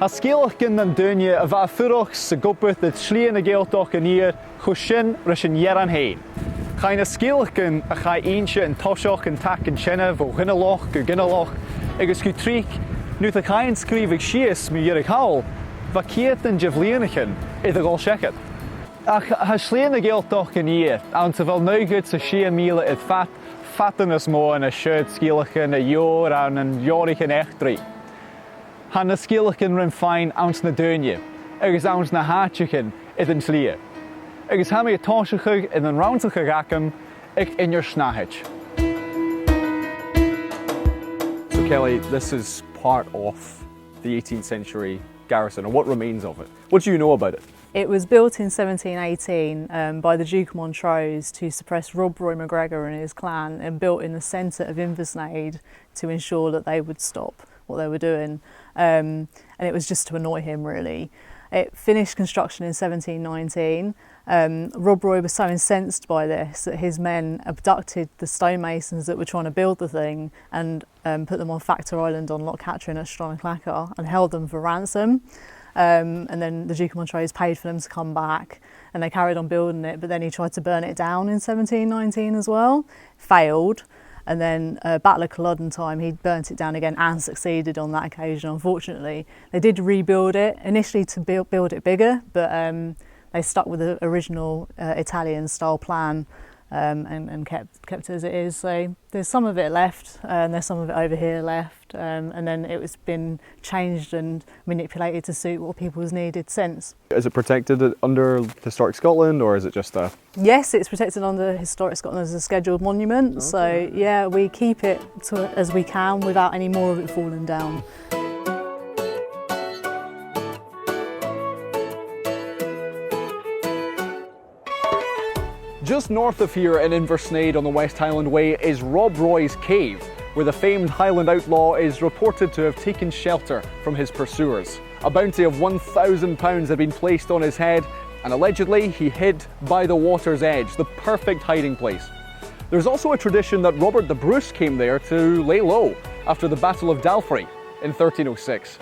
A scéalachcin an duine a bheit fuireach sa gobert de Slighe Taobh an ír chu sin ris an dhear an héin. Chain a scéalachcin a cha aonse an toiseach an tac an sinne bó ghinne loch go ghinne loch agus go tríoch nuair a cha an scríomh sios mú Dhearg Hawl, bheit ciad an jibhlíonachin iad a gáil seicad. Ach ha Slighe Taobh an ír an sa bhfuil nógad sa 6 míle iad fatan is mó an a siúd scéalachcin a dheor an an dheorichin echtrí. Han na scéalachcin rin féin ans na duine, agus ans na háitechin iad an Slighe. Agus ha mé táiseach in an roundsacha gacam ag Inbhir Snàthaid. So Kelly, this is part of the 18th century garrison, and what remains of it? What do you know about it? It was built in 1718 by the Duke of Montrose to suppress Rob Ruadh MacGriogair and his clan, and built in the centre of Inversnaid to ensure that they would stop what they were doing. And it was just to annoy him, really. It finished construction in 1719. Rob Ruadh was so incensed by this that his men abducted the stonemasons that were trying to build the thing and put them on Factor Island on Loch Katrine at Slighe and held them for ransom. And then the Duke of Montrose paid for them to come back, and they carried on building it, but then he tried to burn it down in 1719 as well. Failed. And then Battle of Culloden time, he burnt it down again and succeeded on that occasion, unfortunately. They did rebuild it, initially to build it bigger, but they stuck with the original Italian style plan and kept it as it is. So there's some of it left, and there's some of it over here left, and then it was been changed and manipulated to suit what people's needed since. Is it protected under Historic Scotland, or is it just a... Yes, it's protected under Historic Scotland as a scheduled monument. Okay. So yeah, we keep it as we can without any more of it falling down. Just north of here in Inversnaid on the West Highland Way is Rob Roy's cave, where the famed Highland outlaw is reported to have taken shelter from his pursuers. A bounty of £1,000 had been placed on his head, and allegedly he hid by the water's edge, the perfect hiding place. There's also a tradition that Raibeart Brus came there to lay low after the Battle of Dail Rìgh in 1306.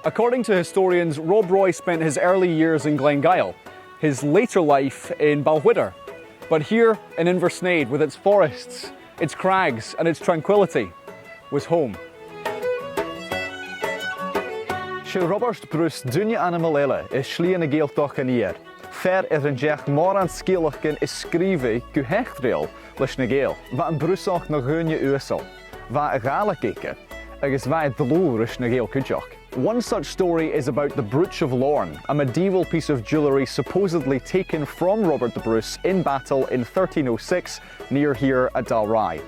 According to historians, Rob Roy spent his early years in Glengyle, his later life in Balwhidder. But here in Inversnaid, with its forests, its crags and its tranquility, was home. Se Raibeart Brus duine animal eile is Slighe Taobh an ír. Fer an deach mar an scéalachcin is scríomhaigh go hechtréal leis na Gael. Bheit an brúsach na ghuine uasal, bheit a Gaelic agus bheit dlú ris na Gael cúteach. One such story is about the Brooch of Lorn, a medieval piece of jewellery supposedly taken from Raibeart Brus in battle in 1306 near here at Dalrigh.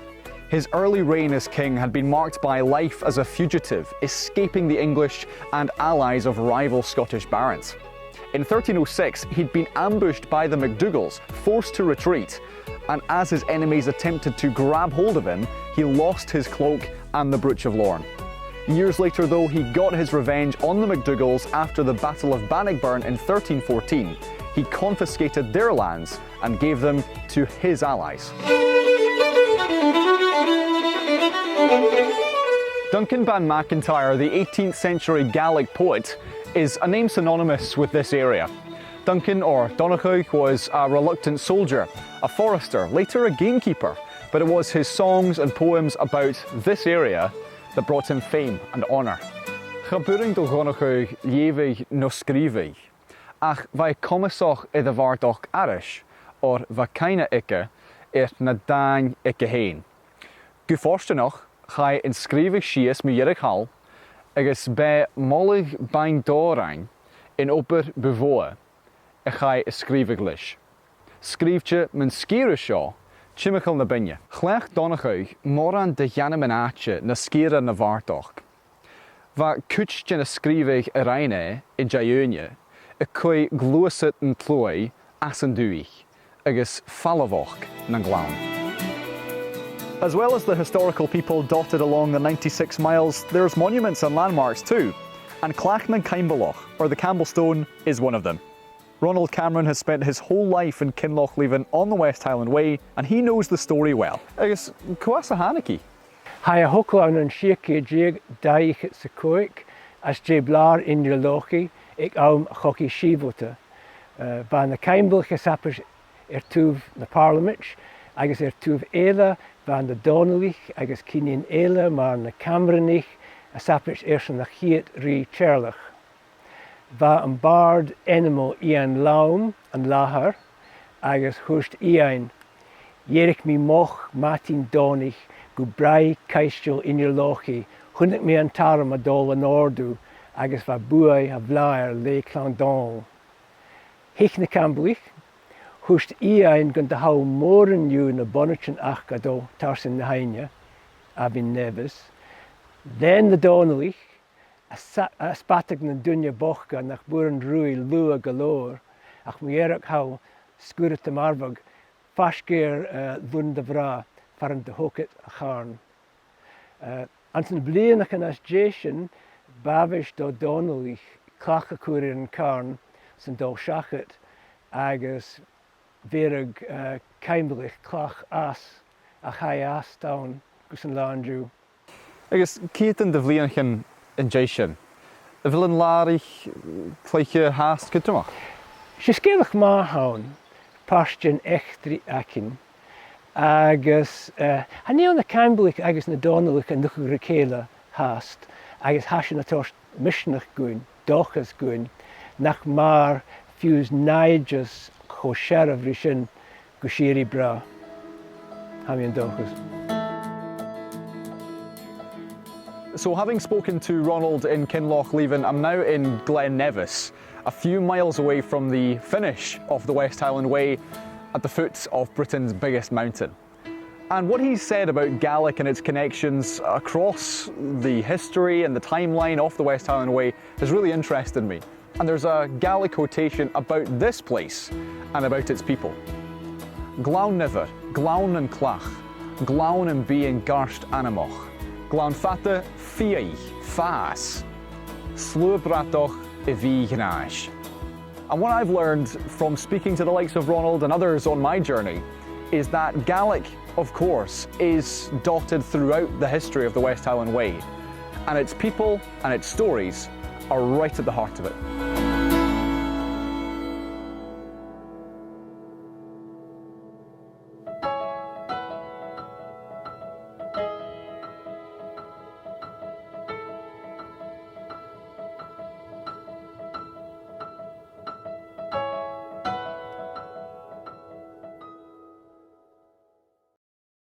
His early reign as king had been marked by life as a fugitive, escaping the English and allies of rival Scottish barons. In 1306, he'd been ambushed by the MacDougals, forced to retreat, and as his enemies attempted to grab hold of him, he lost his cloak and the Brooch of Lorn. Years later though, he got his revenge on the MacDougals after the Battle of Bannockburn in 1314. He confiscated their lands and gave them to his allies. Duncan Ban MacIntyre, the 18th century Gaelic poet, is a name synonymous with this area. Duncan, or Donogh, was a reluctant soldier, a forester, later a gamekeeper, but it was his songs and poems about this area that brought him fame and honour. Chaburing do Donogh léimhigh nó scríomhaigh, ach bhai comasach I the bhardach arish, or bhai caine icke na dain icke héin. Go forstanach chai in scríomhaigh sios mú Dhearg Hawl, agus be mollig bain dórain in ober bevoa, chai scríomhaigh leis. Scríomte man scíire seo, Chimichael na binne. Chlech Donogh moran de Janneminache na skira na Vartoch. Va kuch na scríomhaigh a reine in Jaiúne, a cui gluasit an tloi as an duich, agus fallavoch na glaun. As well as the historical people dotted along the 96 miles, there's monuments and landmarks too, and Clachnan Caimballoch, or the Campbell Stone, is one of them. Ronald Cameron has spent his whole life in Kinlochleven on the West Highland Way, and he knows the story well. Agus, Coasa Hanaki? Hai a hokla an shiki jig daich at Secoic, as Jeblar in your lochi, ik aum hockey shivota. Van the Caimble sapers tuv na Parliament, agus tuv Ela, van the Donnelly, agus Kinian Ela, maar na Cameronich, a sapers na Chiet Ri Cherlach. Va een bard animal Ian Laum and Lahar, agus hust Ian. Jerik mi moch Martin Donich, gu brai kaistil in your lochi, hunnik mi an taram a dol an ordu, agus va buai a vlair le clandon. Hich na Camblich, hust Ian gun de hou moren ju na bonnetjen achgado tarsin na hainja, abin neves. Then the Donnelly, a spatig na dunja bochga nach buren rui lua galore, ach mierak hou skuret de marvag, fashgeer lun de vra, faran de hoket a charn. Anten blienach an as Jason, bavish do Donnelly, klacha kurir en karn, san do shachet, agus verig keimbelich klach as, a chai as down, gus an landju. Agus Keaton de Vlienchen in Jason, de Villen Larich, Slighe haast kutumach. She skelach ma haun, pastjen echtri akin, agus, haneo na keimbelich agus na Donnellich en nuchu rekela haast, agus hasje na torst mishnach goen, dochas goen, nach maar fuse naidjes cho sheriff rishin gushiri bra. Hamian dochas. So having spoken to Ronald in Kinloch Leven, I'm now in Glen Nevis, a few miles away from the finish of the West Highland Way at the foot of Britain's biggest mountain. And what he's said about Gaelic and its connections across the history and the timeline of the West Highland Way has really interested me. And there's a Gaelic quotation about this place and about its people. Glaun niver, glaun and clach, glaun and being garst animoch, glaun fata fiai, fas, slua bratoch I vi gnash. And what I've learned from speaking to the likes of Ronald and others on my journey is that Gaelic, of course, is dotted throughout the history of the West Highland Way, and its people and its stories are right at the heart of it.